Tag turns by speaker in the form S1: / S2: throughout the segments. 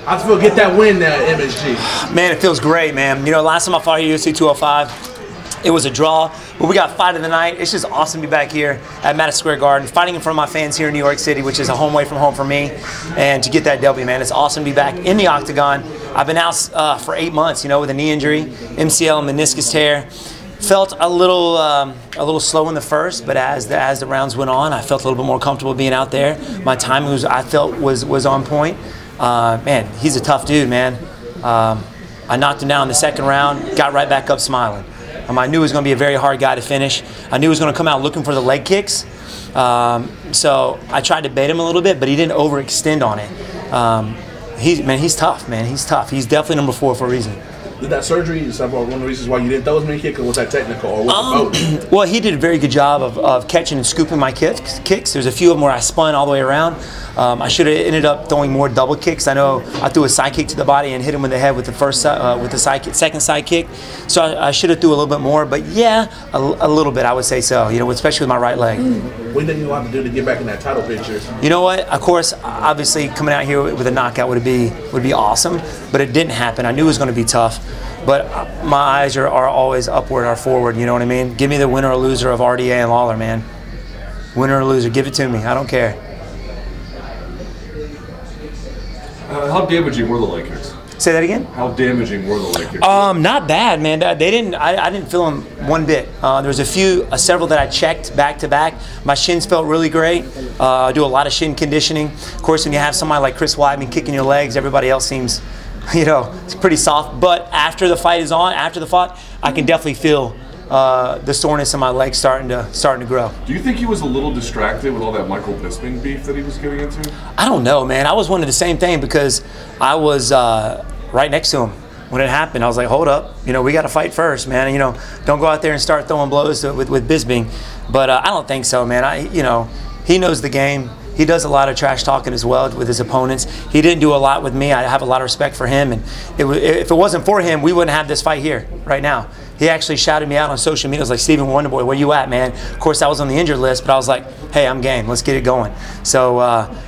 S1: How's it feel to get that win at MSG?
S2: Man, it feels great, man. You know, last time I fought at UFC 205, it was a draw, but we got fight of the night. It's just awesome to be back here at Madison Square Garden, fighting in front of my fans here in New York City, which is a home away from home for me, and to get that W, man. It's awesome to be back in the octagon. I've been out for 8 months, you know, with a knee injury, MCL and meniscus tear. Felt a little slow in the first, but as the rounds went on, I felt a little bit more comfortable being out there. My timing I felt was on point. Man, he's a tough dude, man. I knocked him down in the second round, got right back up smiling. I knew he was going to be a very hard guy to finish. I knew he was going to come out looking for the leg kicks. So I tried to bait him a little bit, but he didn't overextend on it. He's tough, man. He's tough. He's definitely number 4 for a reason.
S1: Did that surgery, is that one of the reasons why you didn't throw as many kicks, or was that technical, or was it both?
S2: Well, he did a very good job of catching and scooping my kicks. There's a few of them where I spun all the way around. I should have ended up throwing more double kicks. I know I threw a side kick to the body and hit him in the head with the second side kick. So I should have threw a little bit more, but yeah, a little bit, I would say so. You know, especially with my right leg.
S1: What do you think you'll have to do to get back in that title picture?
S2: You know what? Of course, obviously coming out here with a knockout would be awesome, but it didn't happen. I knew it was going to be tough. But my eyes are always upward or forward, you know what I mean? Give me the winner or loser of RDA and Lawler, man. Winner or loser, give it to me. I don't care.
S3: How damaging were the leg kicks?
S2: Say that again?
S3: How damaging were the leg kicks?
S2: Not bad, man. I didn't feel them one bit. There was several that I checked back to back. My shins felt really great. I do a lot of shin conditioning. Of course, when you have somebody like Chris Weidman kicking your legs, everybody else seems, you know, it's pretty soft. But after the fight is on, after the fight, I can definitely feel the soreness in my legs starting to grow.
S3: Do you think he was a little distracted with all that Michael Bisping beef that he was getting into?
S2: I don't know, man. I was wondering the same thing because I was right next to him when it happened. I was like, hold up, you know, we got to fight first, man. You know, don't go out there and start throwing blows with Bisping. But I don't think so, man. You know, he knows the game. He does a lot of trash talking as well with his opponents. He didn't do a lot with me. I have a lot of respect for him, and if it wasn't for him, we wouldn't have this fight here right now. He actually shouted me out on social media. He was like, Stephen Wonderboy, where you at, man? Of course, I was on the injured list, but I was like, hey, I'm game. Let's get it going. So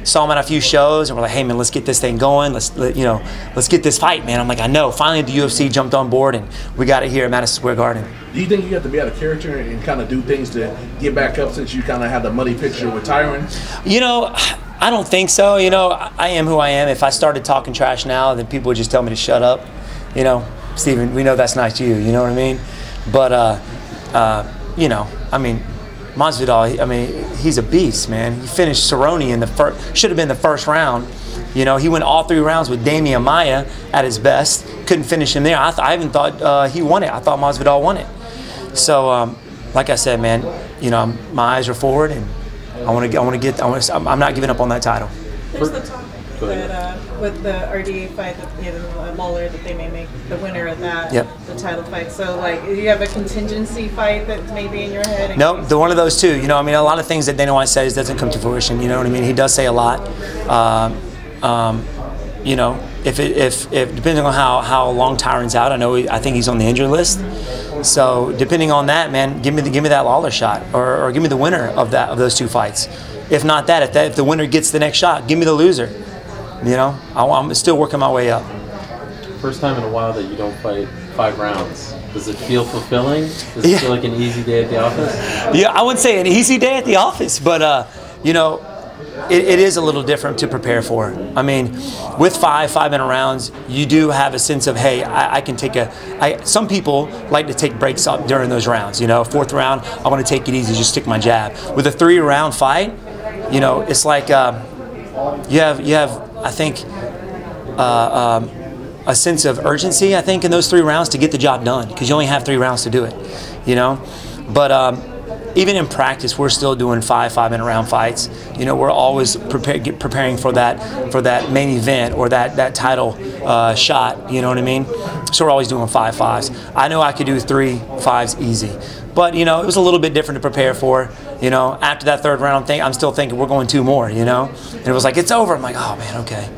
S2: saw him at a few shows, and we're like, hey, man, let's get this thing going. Let's get this fight, man. I'm like, I know. Finally, the UFC jumped on board, and we got it here at Madison Square Garden.
S1: Do you think you have to be out of character and kind of do things to get back up since you kind of have the muddy picture with Tyron?
S2: You know, I don't think so. You know, I am who I am. If I started talking trash now, then people would just tell me to shut up. You know, Stephen, we know that's not you. You know what I mean? But, you know, I mean, Masvidal, I mean, he's a beast, man. He finished Cerrone in the first, should have been the first round. You know, he went all 3 rounds with Damian Maia at his best. Couldn't finish him there. I even thought he won it. I thought Masvidal won it. So, like I said, man, you know, my eyes are forward, and I'm not giving up on that title.
S4: There's the topic that with the RDA fight, that, you know, Lawler, that they may make the winner of that, the title fight. So, like, you have a contingency fight that may be in your head?
S2: No, the one of those two. You know, I mean, a lot of things that Dana White says doesn't come to fruition. You know what I mean? He does say a lot. You know, if depending on how long Tyron's out, I think he's on the injured list. So depending on that, man, give me that Lawler shot, or give me the winner of those 2 fights. If not that, if the winner gets the next shot, give me the loser. You know, I'm still working my way up.
S5: First time in a while that you don't fight 5 rounds. Does it feel fulfilling? Does it feel like an easy day at the office?
S2: Yeah, I wouldn't say an easy day at the office, but you know, it is a little different to prepare for. I mean, with 5-minute rounds, you do have a sense of, hey, I can take some people like to take breaks up during those rounds. You know, 4th round, I want to take it easy, just stick my jab. With a 3-round fight, you know, it's like you have I think a sense of urgency, I think, in those 3 rounds to get the job done, because you only have 3 rounds to do it, you know. But even in practice, we're still doing 5-minute round fights. You know, we're always preparing for that main event or that title shot. You know what I mean? So we're always doing 5-5s. I know I could do 3-5s easy, but you know, it was a little bit different to prepare for. You know, after that 3rd round, I'm still thinking we're going 2 more. You know, and it was like, it's over. I'm like, oh man, okay.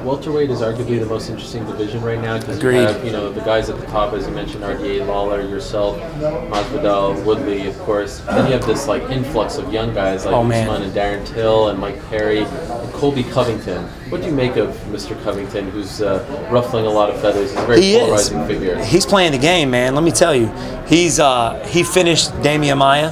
S5: Welterweight is arguably the most interesting division right now, because you have, you know, the guys at the top, as you mentioned, RDA, Lawler, yourself, Masvidal, Woodley, of course. Then you have this like influx of young guys like Usman and Darren Till and Mike Perry, and Colby Covington. What do you make of Mr. Covington, who's ruffling a lot of feathers? He's a very polarizing figure.
S2: He's playing the game, man. Let me tell you. He finished Damian Maia.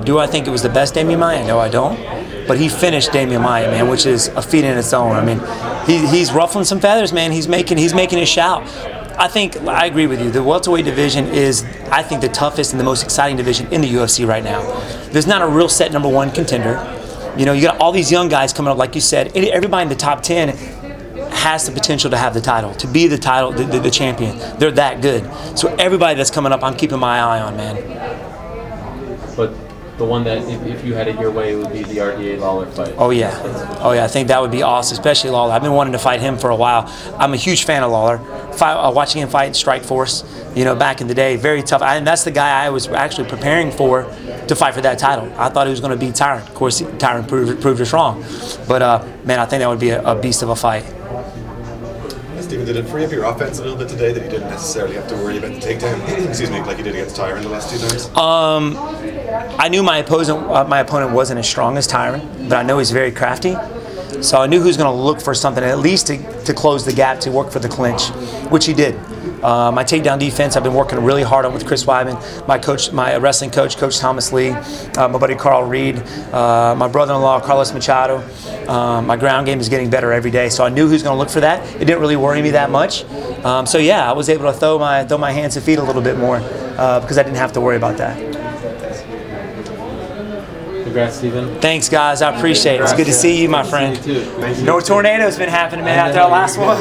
S2: Do I think it was the best Damian Maia? No, I don't. But he finished Damian Maia, man, which is a feat in its own. I mean, he's ruffling some feathers, man. He's making a shout. I agree with you. The welterweight division is, I think, the toughest and the most exciting division in the UFC right now. There's not a real set number one contender. You know, you got all these young guys coming up, like you said. Everybody in the top 10 has the potential to have the title, to be the title, the champion. They're that good. So everybody that's coming up, I'm keeping my eye on, man.
S5: But the one that, if you had it your way, would be the RDA Lawler fight.
S2: Oh yeah, I think that would be awesome, especially Lawler. I've been wanting to fight him for a while. I'm a huge fan of Lawler. Watching him fight in Strikeforce, you know, back in the day, very tough. And that's the guy I was actually preparing for to fight for that title. I thought he was going to beat Tyron. Of course, Tyron proved us wrong. But man, I think that would be a beast of a fight.
S6: Stephen, did it free up your offense a little bit today that you didn't necessarily have to worry about the takedown? Excuse me, like you did against Tyron the last 2 times?
S2: I knew my opponent wasn't as strong as Tyron, but I know he's very crafty. So I knew he was going to look for something at least to close the gap, to work for the clinch, which he did. My takedown defense, I've been working really hard on with Chris Weidman, my wrestling coach, Coach Thomas Lee, my buddy Carl Reed, my brother-in-law, Carlos Machado. My ground game is getting better every day, so I knew he was going to look for that. It didn't really worry me that much. So yeah, I was able to throw my hands and feet a little bit more because I didn't have to worry about that.
S5: Congrats, Stephen.
S2: Thanks, guys. I appreciate it. It's good to see you, my friend.
S5: You too.
S2: No tornado's been happening, man, after our last one.